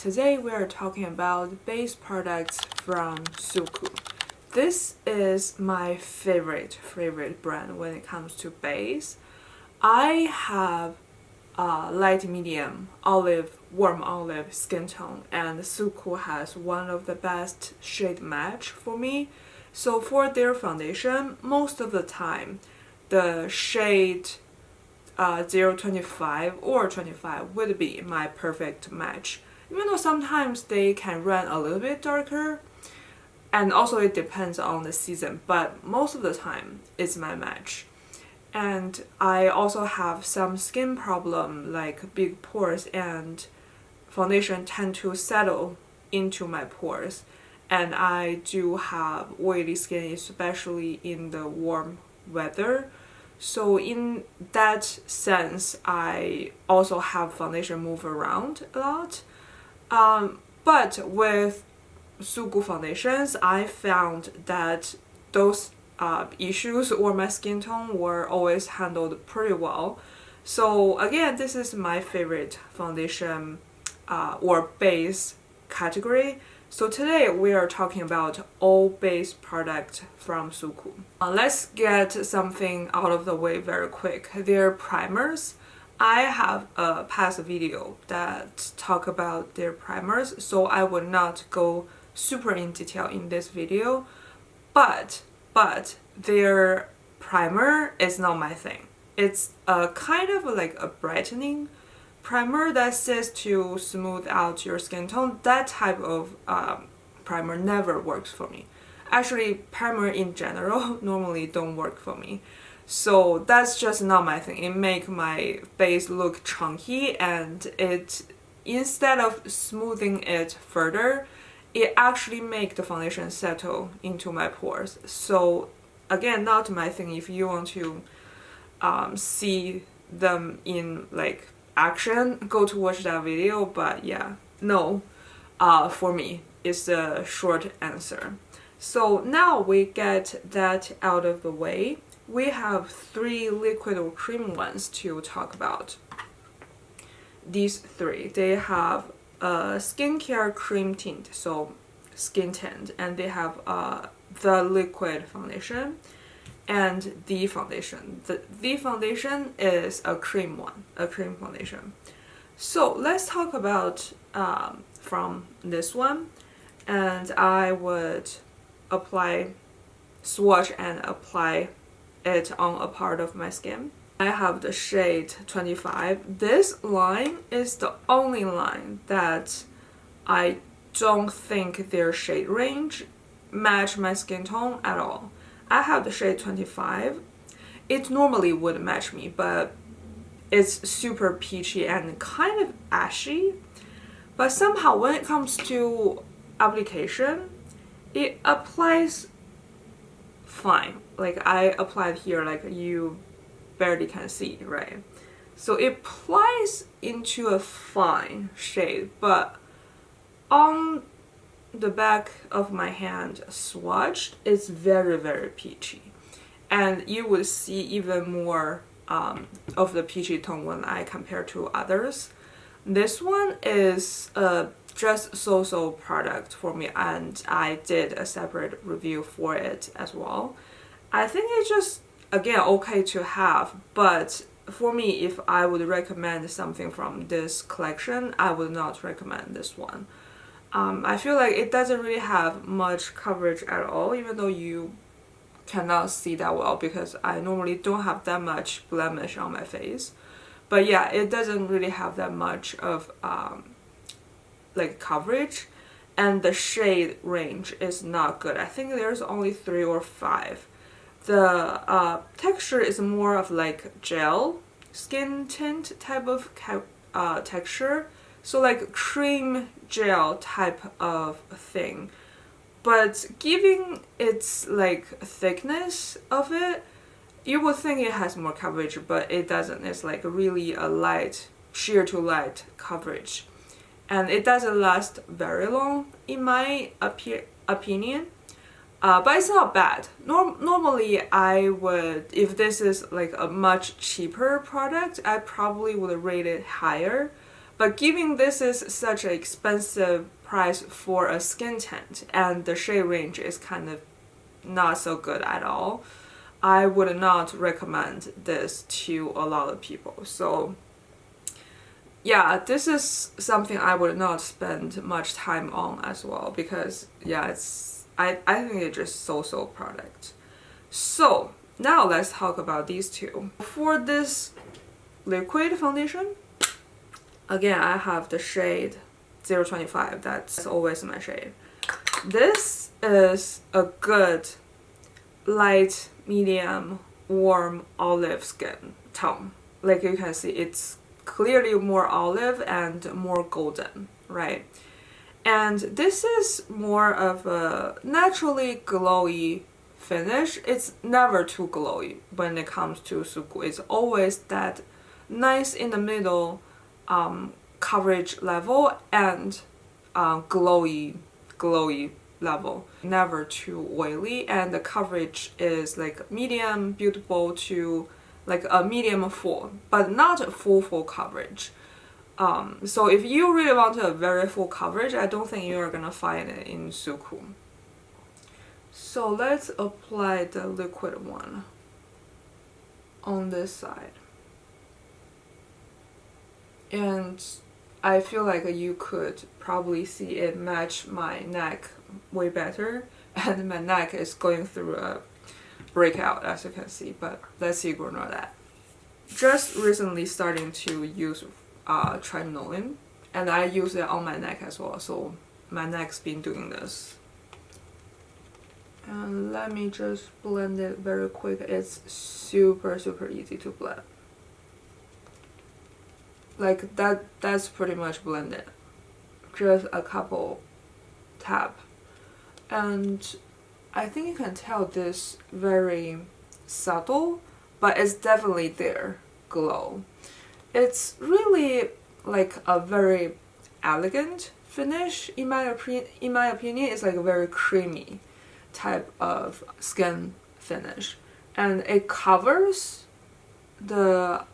today we are talking about base products from SUQQU. This is my favorite brand when it comes to base. I have light medium, olive, warm olive skin tone, and SUQQU has one of the best shade match for me. So for their foundation, most of the time, the shade 025 or 25 would be my perfect match. Even though sometimes they can run a little bit darker, and also it depends on the season, but most of the time it's my match. And I also have some skin problem like big pores, and foundation tend to settle into my pores, and I do have oily skin, especially in the warm weather. So in that sense, I also have foundation move around a lot. But with SUQQU foundations, I found that those issues or my skin tone were always handled pretty well. So again, this is my favorite foundation or base category. So today we are talking about all base products from SUQQU. Let's get something out of the way very quick. Their primers. I have a past video that talk about their primers, so I will not go super in detail in this video. But their primer is not my thing. It's a kind of like a brightening primer that says to smooth out your skin tone. That type of primer never works for me. Actually, primer in general normally don't work for me. So that's just not my thing. It makes my base look chunky, and it, instead of smoothing it further, it actually makes the foundation settle into my pores. So again, not my thing. If you want to see them in like action, go to watch that video. But yeah, no, for me is the short answer. So now we get that out of the way. We have 3 liquid or cream ones to talk about. These 3, they have a skincare cream tint, so skin tint, and they have the liquid foundation and the foundation. The foundation is a cream one, a cream foundation. So let's talk about from this one, and I would swatch and apply it on a part of my skin. I have the shade 25. This line is the only line that I don't think their shade range match my skin tone at all. I have the shade 25. It normally would match me, but it's super peachy and kind of ashy. But somehow when it comes to application, it applies fine. Like I applied here, like you barely can see, right? So it applies into a fine shade, but on the back of my hand swatched, it's very peachy, and you will see even more of the peachy tone when I compare to others. This one is just so product for me, and I did a separate review for it as well. I think it's just, again, okay to have, but for me, if I would recommend something from this collection, I would not recommend this one. I feel like it doesn't really have much coverage at all, even though you cannot see that well because I normally don't have that much blemish on my face. But yeah, it doesn't really have that much of like coverage, and the shade range is not good. I think there's only 3 or 5. The texture is more of like gel skin tint type of texture, so like cream gel type of thing, but giving its like thickness of it, you would think it has more coverage, but it doesn't. It's like really a light, sheer to light coverage, and it doesn't last very long in my opinion. But it's not bad. Normally I would, if this is like a much cheaper product, I probably would rate it higher. But given this is such an expensive price for a skin tint and the shade range is kind of not so good at all, I would not recommend this to a lot of people. So yeah, this is something I would not spend much time on as well, because yeah, I think it's just so product. So now let's talk about these two. For this liquid foundation, again, I have the shade 025. That's always my shade. This is a good light, medium, warm olive skin tone. Like you can see, it's clearly more olive and more golden, right? And this is more of a naturally glowy finish. It's never too glowy when it comes to SUQQU. It's always that nice in the middle coverage level and glowy level. Never too oily, and the coverage is like medium beautiful to like a medium full, but not full coverage. So if you really want a very full coverage, I don't think you're gonna find it in SUQQU. So let's apply the liquid one on this side. And I feel like you could probably see it match my neck way better, and my neck is going through a breakout, as you can see, but let's ignore that. Just recently starting to use triminoline, and I use it on my neck as well, so my neck's been doing this. And let me just blend it very quick. It's super easy to blend. Like that's pretty much blended. Just a couple tap. And I think you can tell this very subtle, but it's definitely there, glow. It's really like a very elegant finish in my opinion. It's like a very creamy type of skin finish, and it covers the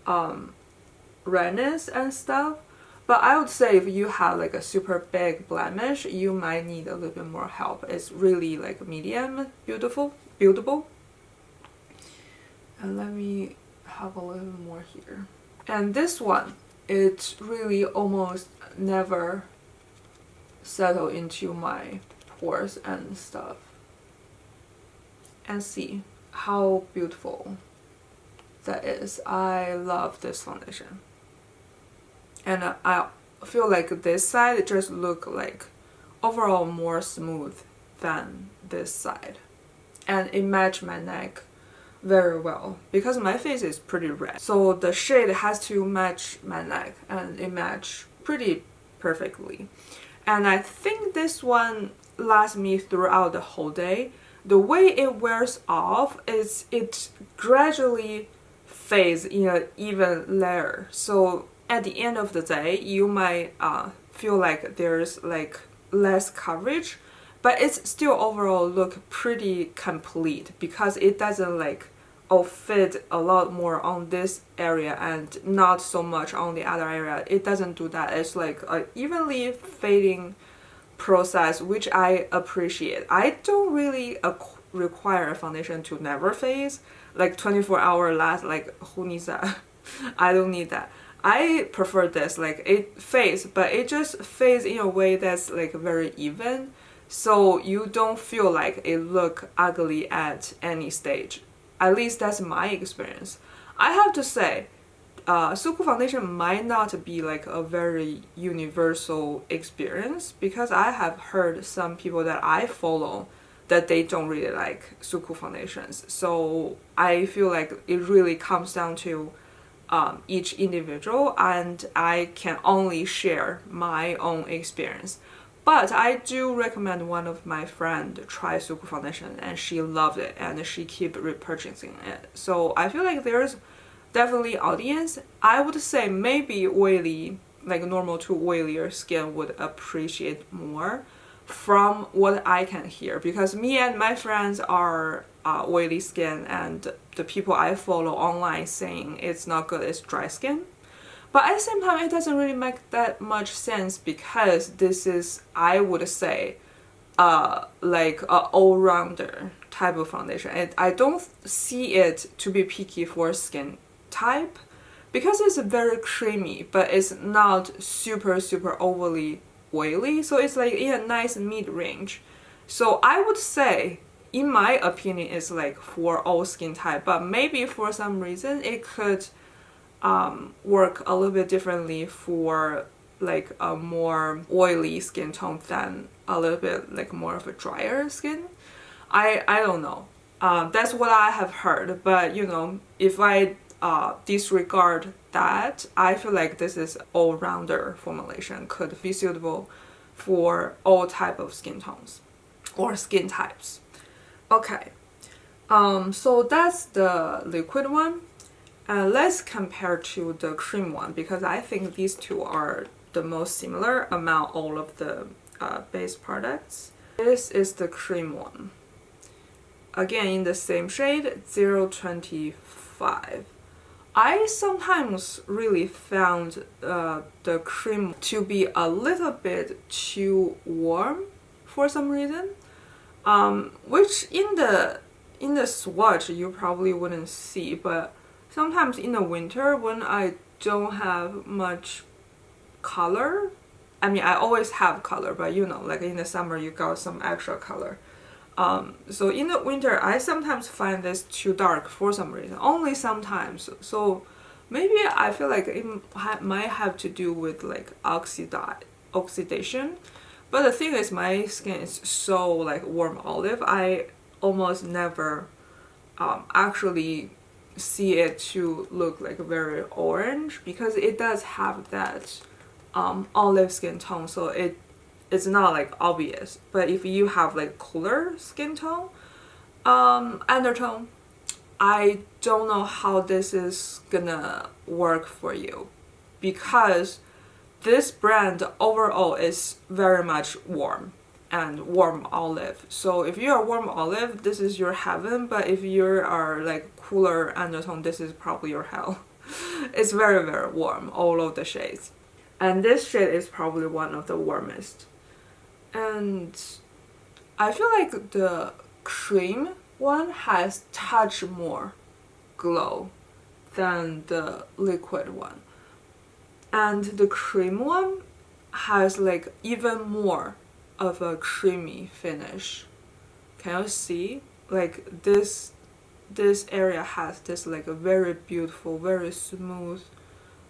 redness and stuff. But I would say if you have like a super big blemish, you might need a little bit more help. It's really like medium buildable. And let me have a little more here. And this one, it really almost never settle into my pores and stuff. And see how beautiful that is. I love this foundation. And I feel like this side just look like overall more smooth than this side. And it matched my neck very well because my face is pretty red. So the shade has to match my neck, and it matched pretty perfectly. And I think this one lasts me throughout the whole day. The way it wears off is it gradually fades in an even layer. So at the end of the day, you might feel like there's like less coverage, but it's still overall look pretty complete because it doesn't like fit a lot more on this area and not so much on the other area. It doesn't do that. It's like a evenly fading process, which I appreciate. I don't really require a foundation to never fade, like 24-hour last, like who needs that? I don't need that. I prefer this, like it fades, but it just fades in a way that's like very even, so you don't feel like it look ugly at any stage. At least that's my experience. I have to say, SUQQU foundation might not be like a very universal experience because I have heard some people that I follow that they don't really like SUQQU foundations. So I feel like it really comes down to each individual, and I can only share my own experience. But I do recommend one of my friends try SUQQU foundation, and she loved it and she keep repurchasing it. So I feel like there's definitely audience. I would say maybe oily, like normal to oilier skin would appreciate more from what I can hear, because me and my friends are oily skin, and the people I follow online saying it's not good, it's dry skin. But at the same time, it doesn't really make that much sense because this is, I would say, like a all-rounder type of foundation. And I don't see it to be picky for skin type because it's very creamy, but it's not super overly oily. So it's like in a nice mid-range. So I would say, in my opinion, it's like for all skin type, but maybe for some reason it could work a little bit differently for like a more oily skin tone than a little bit like more of a drier skin. I don't know. That's what I have heard, but you know, if I disregard that, I feel like this is all-rounder formulation, could be suitable for all type of skin tones or skin types. Okay, so that's the liquid one. Let's compare to the cream one because I think these two are the most similar among all of the base products. This is the cream one. Again, in the same shade, 025. I sometimes really found the cream to be a little bit too warm for some reason, which in the swatch you probably wouldn't see, but sometimes in the winter when I don't have much color, I mean I always have color, but you know, like in the summer you got some extra color. So in the winter I sometimes find this too dark for some reason, only sometimes. So maybe I feel like it might have to do with like oxidation. But the thing is, my skin is so like warm olive, I almost never actually see it to look like very orange because it does have that olive skin tone, so it's not like obvious. But if you have like cooler skin tone undertone, I don't know how this is gonna work for you because this brand overall is very much warm and warm olive. So if you are warm olive, this is your heaven, but if you are like cooler undertone, this is probably your hell. It's very warm, all of the shades. And this shade is probably one of the warmest. And I feel like the cream one has touch more glow than the liquid one. And the cream one has like even more of a creamy finish. Can you see? Like this area has this like a very beautiful, very smooth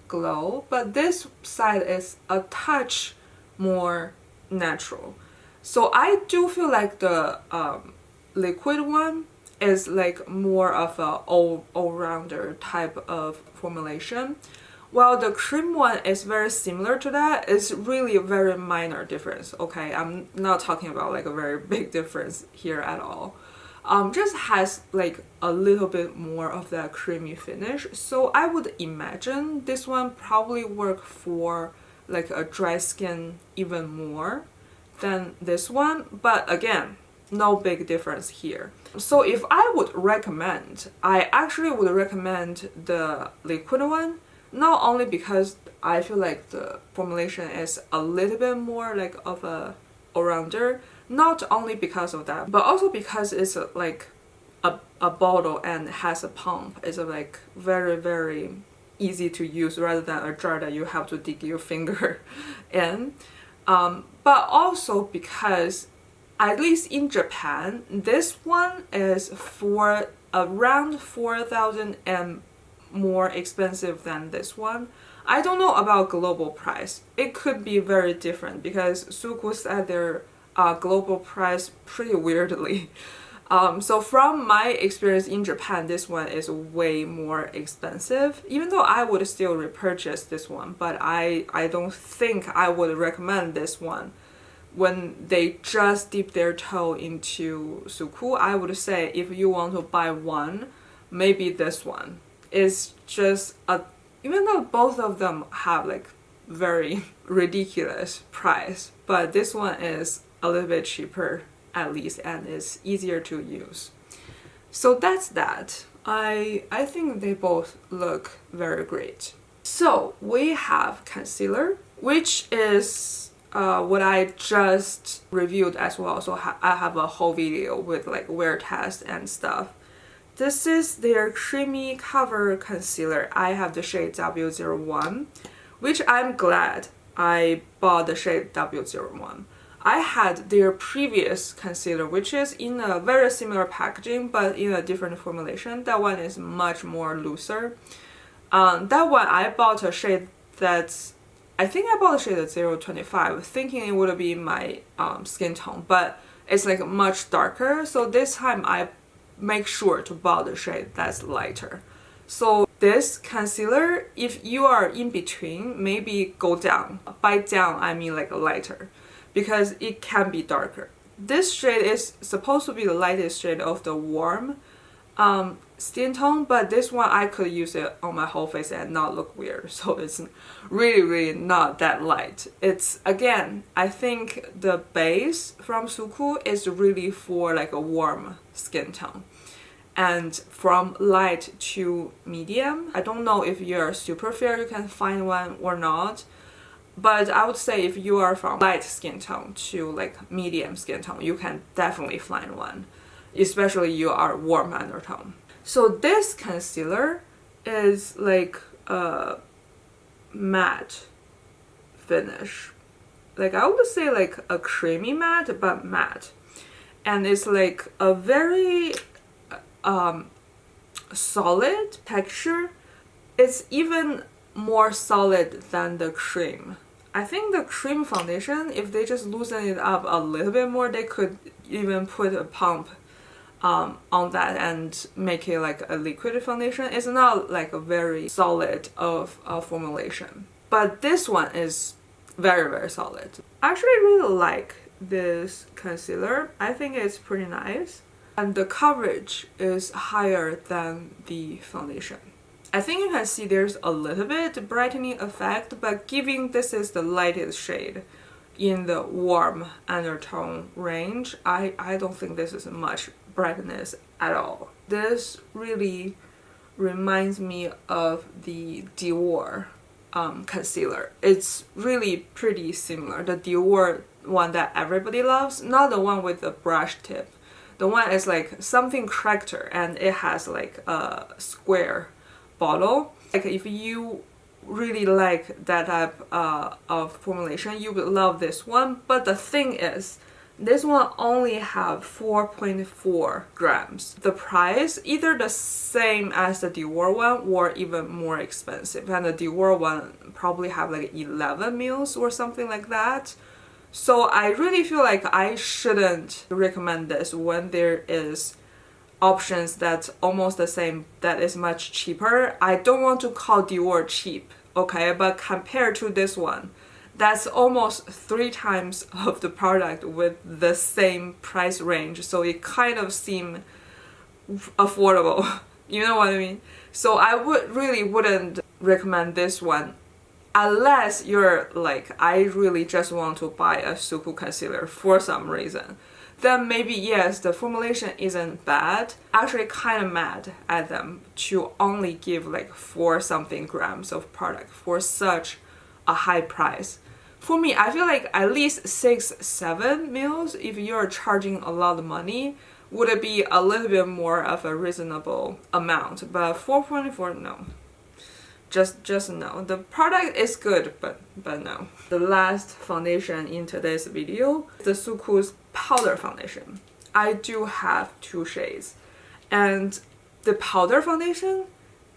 glow, but this side is a touch more natural. So I do feel like the liquid one is like more of a all-rounder type of formulation, while the cream one is very similar to that. It's really a very minor difference. Okay, I'm not talking about like a very big difference here at all. Just has like a little bit more of that creamy finish. So I would imagine this one probably work for like a dry skin even more than this one. But again, no big difference here. So if I would recommend, I actually would recommend the liquid one, not only because I feel like the formulation is a little bit more like of a all-rounder, not only because of that, but also because it's like a bottle and has a pump. It's like very easy to use rather than a jar that you have to dig your finger in. But also because, at least in Japan, this one is for around 4,000 and more expensive than this one. I don't know about global price. It could be very different because SUQQU set their global price pretty weirdly. So from my experience in Japan, this one is way more expensive, even though I would still repurchase this one, but I don't think I would recommend this one. When they just dip their toe into SUQQU, I would say if you want to buy one, maybe this one. Is just a, even though both of them have like very ridiculous price, but this one is a little bit cheaper at least and is easier to use. So that's that. I think they both look very great. So we have concealer, which is what I just reviewed as well. So I have a whole video with like wear test and stuff. This is their creamy cover concealer. I have the shade W01, which I'm glad I bought the shade W01. I had their previous concealer, which is in a very similar packaging but in a different formulation. That one is much more looser. That one I bought a shade that's, I think I bought a shade at 025 thinking it would be my skin tone, but it's like much darker. So this time I make sure to buy the shade that's lighter. So this concealer, if you are in between, maybe go down. By down I mean like lighter, because it can be darker. This shade is supposed to be the lightest shade of the warm skin tone, but this one I could use it on my whole face and not look weird, so it's really not that light. It's, again, I think the base from SUQQU is really for like a warm skin tone, and from light to medium. I don't know if you're super fair you can find one or not, but I would say if you are from light skin tone to like medium skin tone, you can definitely find one, especially you are warm undertone. So this concealer is like a matte finish. Like I would say like a creamy matte, but matte. And it's like a very solid texture. It's even more solid than the cream. I think the cream foundation, if they just loosen it up a little bit more, they could even put a pump on that and make it like a liquid foundation. It's not like a very solid of formulation, but this one is very solid. I actually really like this concealer. I think it's pretty nice, and the coverage is higher than the foundation. I think you can see there's a little bit brightening effect, but given this is the lightest shade in the warm undertone range, I don't think this is much brightness at all. This really reminds me of the Dior concealer. It's really pretty similar. The Dior one that everybody loves, not the one with the brush tip. The one is like something character and it has like a square bottle. Like if you really like that type of formulation, you would love this one. But the thing is, this one only have 4.4 grams. The price either the same as the Dior one or even more expensive, and the Dior one probably have like 11 mils or something like that. So I really feel like I shouldn't recommend this when there is options that's almost the same that is much cheaper. I don't want to call Dior cheap, okay, but compared to this one, that's almost 3 times of the product with the same price range, so it kind of seems affordable. You know what I mean? So I really wouldn't recommend this one unless you're like, I really just want to buy a SUQQU concealer for some reason. Then maybe yes, the formulation isn't bad. Actually kind of mad at them to only give like 4 something grams of product for such a high price. For me, I feel like at least 6-7 mils, if you're charging a lot of money, would it be a little bit more of a reasonable amount. But 4.4, no. Just no. The product is good, but no. The last foundation in today's video, the SUQQU's powder foundation. I do have 2 shades, and the powder foundation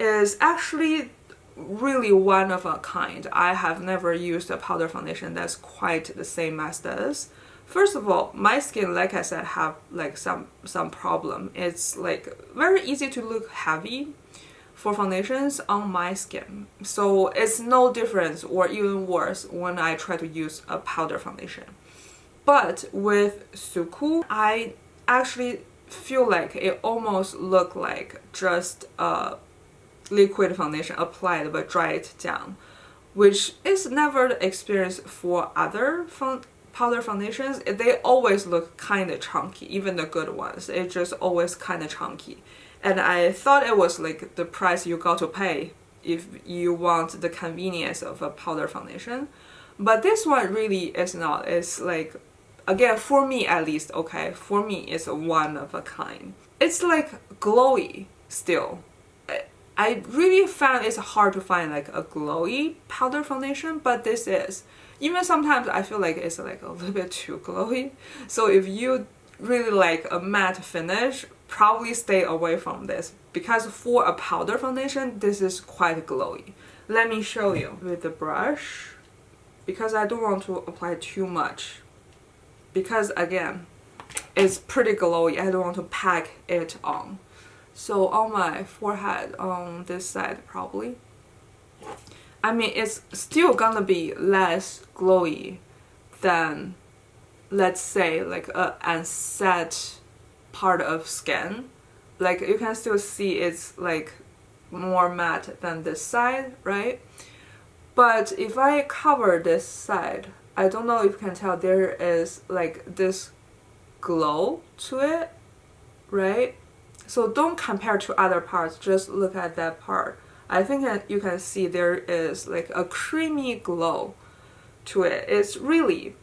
is actually really one of a kind. I have never used a powder foundation that's quite the same as this. First of all, my skin, like I said, have like some problem. It's like very easy to look heavy for foundations on my skin. So it's no difference or even worse when I try to use a powder foundation. But with SUQQU, I actually feel like it almost looked like just a liquid foundation applied but dried down, which is never the experience for other powder foundations. They always look kind of chunky, even the good ones. It's just always kind of chunky. And I thought it was like the price you got to pay if you want the convenience of a powder foundation. But this one really is not. It's like, again, for me at least, okay, for me it's one of a kind. It's like glowy still. I really found it's hard to find like a glowy powder foundation, but this is. Even sometimes I feel like it's like a little bit too glowy. So if you really like a matte finish, probably stay away from this, because for a powder foundation, this is quite glowy. Let me show you with the brush, because I don't want to apply too much, because again, it's pretty glowy. I don't want to pack it on. So on my forehead, on this side probably, I mean, it's still gonna be less glowy than, let's say, like a unset part of skin. Like you can still see it's like more matte than this side, right? But if I cover this side, I don't know if you can tell, there is like this glow to it, right? So don't compare to other parts, just look at that part. I think that you can see there is like a creamy glow to it. It's really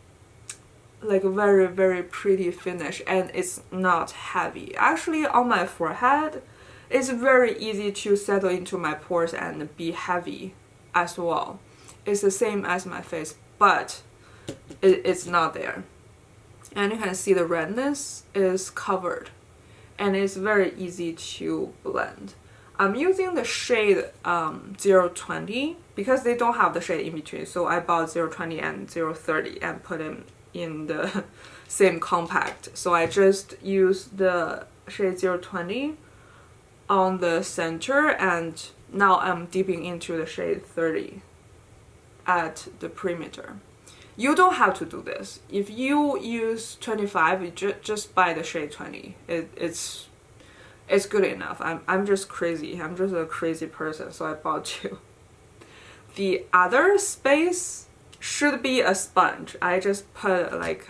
like a very, very pretty finish, and it's not heavy. Actually, on my forehead, it's very easy to settle into my pores and be heavy as well. It's the same as my face, but it's not there. And you can see the redness is covered, and it's very easy to blend. I'm using the shade 020 because they don't have the shade in between, so I bought 020 and 030 and put them in the same compact. So I just use the shade 020 on the center, and now I'm dipping into the shade 30 at the perimeter. You don't have to do this. If you use 25, you just buy the shade 20. It's good enough. I'm just crazy. I'm just a crazy person, so I bought two. The other space should be a sponge. I just put like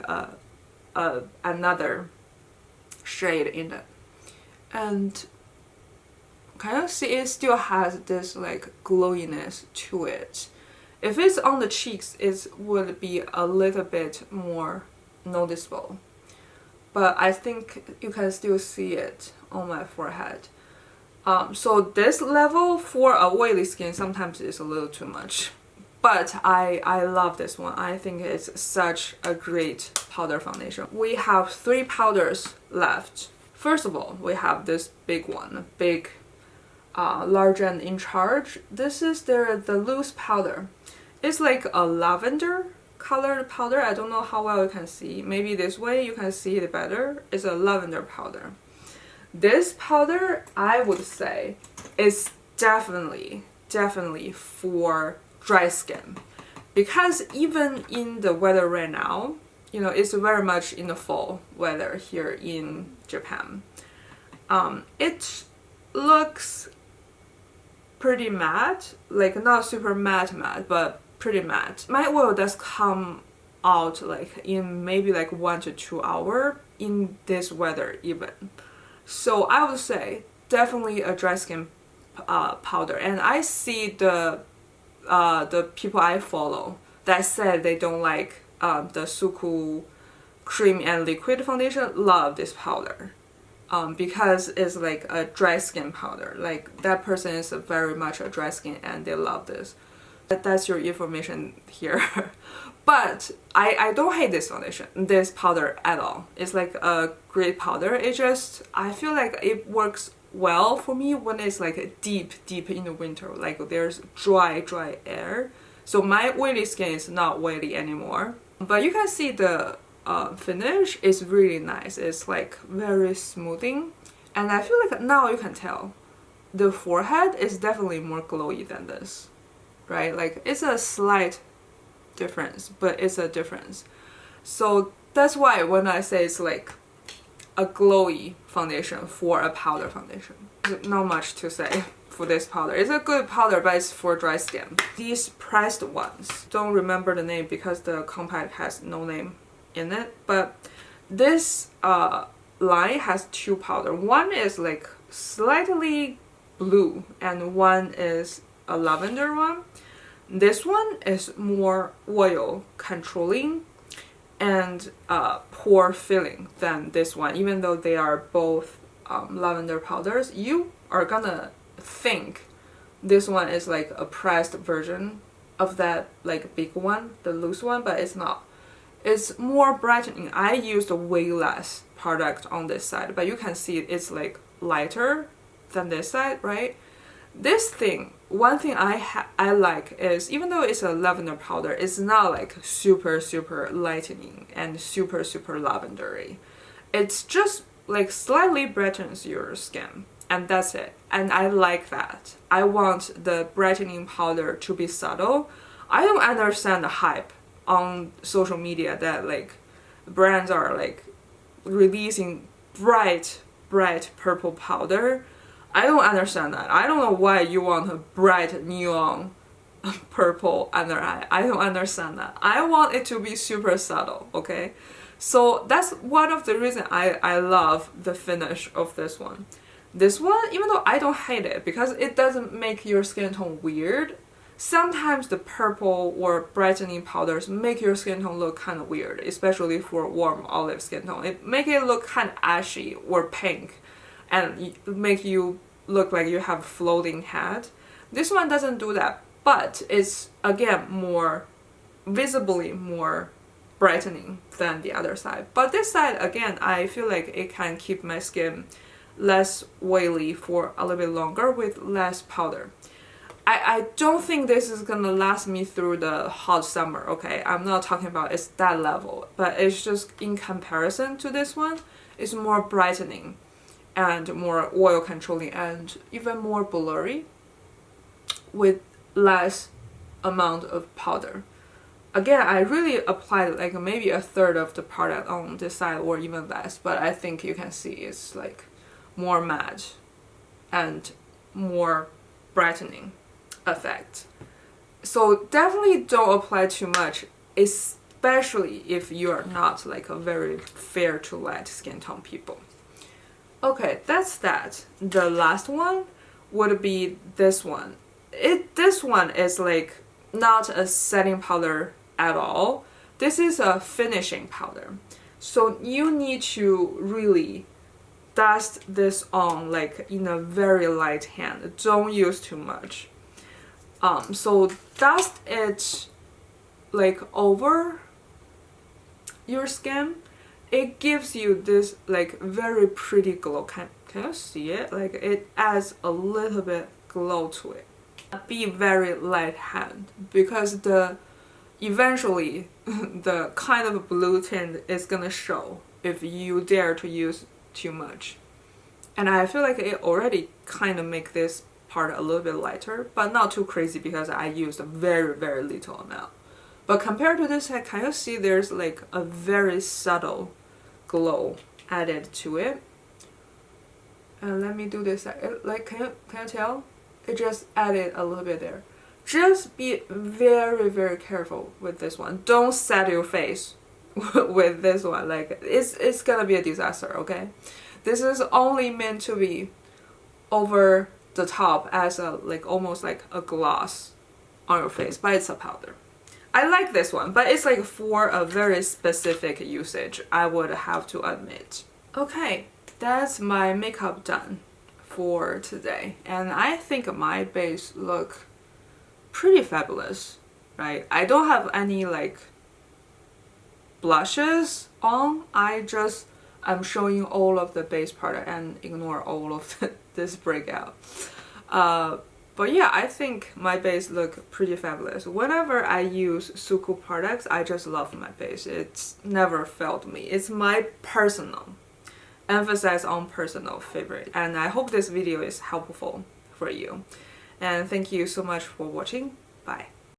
another shade in it, and can you see it still has this like glowiness to it. If it's on the cheeks, it would be a little bit more noticeable, but I think you can still see it on my forehead. So this level for a oily skin sometimes is a little too much, but I love this one. I think it's such a great powder foundation. We have 3 powders left. First of all, we have this big one, big, large and in charge. This is the loose powder. It's like a lavender colored powder. I don't know how well you can see. Maybe this way you can see it better. It's a lavender powder. This powder, I would say, is definitely for dry skin, because even in the weather right now, you know, it's very much in the fall weather here in Japan. It looks pretty matte, like not super matte, but pretty matte. My oil does come out like in maybe like 1 to 2 hours in this weather even. So I would say definitely a dry skin powder. And I see the people I follow that said they don't like the SUQQU cream and liquid foundation love this powder. Because it's like a dry skin powder. Like that person is very much a dry skin and they love this. That's your information here. But I don't hate this foundation, this powder at all. It's like a great powder. It just, I feel like it works well for me when it's like deep in the winter. Like there's dry air. So my oily skin is not oily anymore. But you can see the finish is really nice. It's like very smoothing, and I feel like now you can tell the forehead is definitely more glowy than this, right? Like it's a slight difference, but it's a difference. So that's why when I say it's like a glowy foundation for a powder foundation, not much to say for this powder. It's a good powder, but it's for dry skin. These pressed ones, don't remember the name because the compact has no name in it, but this line has 2 powder. One is like slightly blue and one is a lavender one. This one is more oil controlling and pore filling than this one. Even though they are both lavender powders, you are gonna think this one is like a pressed version of that like big one, the loose one, but it's not. It's more brightening. I used way less product on this side, but you can see it's like lighter than this side, right? This thing, one thing I like is, even though it's a lavender powder, it's not like super lightening and super lavendery. It's just like slightly brightens your skin, and that's it. And I like that. I want the brightening powder to be subtle. I don't understand the hype on social media that like brands are like releasing bright purple powder. I don't understand that. I don't know why you want a bright neon purple under eye. I don't understand that. I want it to be super subtle, okay? So that's one of the reasons I love the finish of this one. This one, even though I don't hate it because it doesn't make your skin tone weird, sometimes the purple or brightening powders make your skin tone look kind of weird, especially for warm olive skin tone. It make it look kind of ashy or pink and make you look like you have a floating head. This one doesn't do that, but it's again more visibly more brightening than the other side. But this side, again, I feel like it can keep my skin less oily for a little bit longer with less powder. I don't think this is gonna last me through the hot summer, okay? I'm not talking about it's that level, but it's just in comparison to this one, it's more brightening and more oil controlling and even more blurry with less amount of powder. Again, I really applied like maybe a third of the product on this side or even less, but I think you can see it's like more matte and more brightening effect. So definitely don't apply too much, especially if you are not like a very fair to light skin tone people. Okay, that's that. The last one would be this one. This one is like not a setting powder at all. This is a finishing powder. So you need to really dust this on like in a very light hand. Don't use too much. So dust it like over your skin. It gives you this like very pretty glow. Can you see it? Like it adds a little bit glow to it. Be very light hand because eventually the kind of blue tint is gonna show if you dare to use too much. And I feel like it already kind of make this part a little bit lighter, but not too crazy because I used a very little amount. But compared to this side, can you see there's like a very subtle glow added to it? And let me do this side. Like can you tell? It just added a little bit there. Just be very careful with this one. Don't set your face with this one. Like it's gonna be a disaster, okay? This is only meant to be over the top as a like almost like a gloss on your face, but it's a powder. I like this one, but it's like for a very specific usage, I would have to admit. Okay, that's my makeup done for today, and I think my base look pretty fabulous, right? I don't have any like blushes on. I'm showing all of the base product and ignore all of this breakout. But yeah, I think my base look pretty fabulous. Whenever I use SUQQU products, I just love my base. It's never failed me. It's my personal, emphasis on personal favorite. And I hope this video is helpful for you. And thank you so much for watching. Bye.